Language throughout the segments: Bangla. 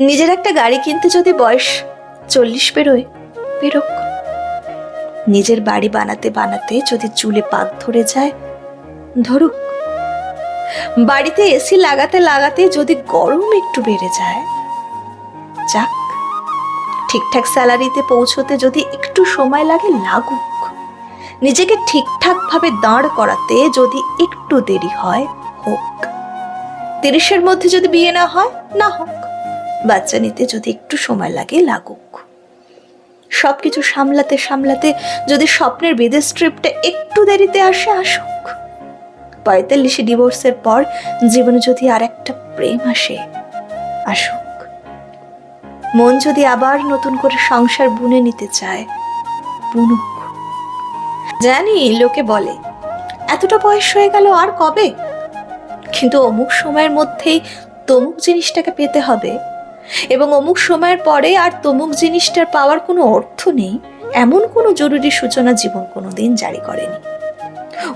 নিজের একটা গাড়ি কিনতে যদি বয়স 40 পেরোয়, বেরোক। নিজের বাড়ি বানাতে বানাতে যদি চুলে পাক ধরে যায়, ধরুক। বাড়িতে এসি লাগাতে লাগাতে যদি গরম একটু বেড়ে যায়, যাক। ঠিকঠাক স্যালারিতে পৌঁছতে যদি একটু সময় লাগে, লাগুক। নিজেকে ঠিকঠাক ভাবে দাঁড় করাতে যদি একটু দেরি হয়, হোক। 30-এর মধ্যে যদি বিয়ে না হয়, না হোক। বাচ্চা নিতে যদি একটু সময় লাগে, লাগুক। সবকিছু সামলাতে সামলাতে যদি স্বপ্নের বিদেশ ট্রিপটা একটু দেরিতে আসে, আসুক। 45-এ ডিভোর্সের পর জীবনে যদি আর একটা প্রেম আসে, আসুক। মন যদি আবার নতুন করে সংসার বুনে নিতে চায়, বুনুক। জানি লোকে বলে, এতটা বয়স হয়ে গেল আর কবে? কিন্তু অমুক সময়ের মধ্যেই তমুক জিনিসটাকে পেতে হবে, এবং অমুক সময়ের পরে আর তমুক জিনিসটার পাওয়ার কোনো অর্থ নেই, এমন কোনো জরুরি সূচনা জীবন কোনোদিন জারি করেনি।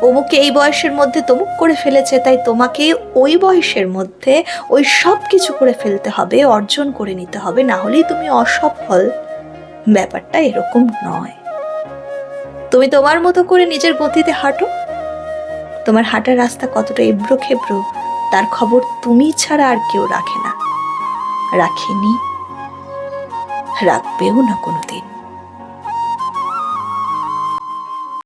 অমুকে এই বয়সের মধ্যে তমুক করে ফেলেছে, তাই তোমাকে ওই বয়সের মধ্যে ওই সব কিছু করে ফেলতে হবে, অর্জন করে নিতে হবে, না হলেই তুমি অসফল। ব্যাপারটা এরকম নয়। তুমি তোমার মতো করে নিজের গতিতে হাঁটো। তোমার হাঁটার রাস্তা কতটা এবড়ো খেবড়ো, তার খবর তুমি ছাড়া আর কেউ রাখে না, রাখেনি, রাখবেও না কোনোদিন।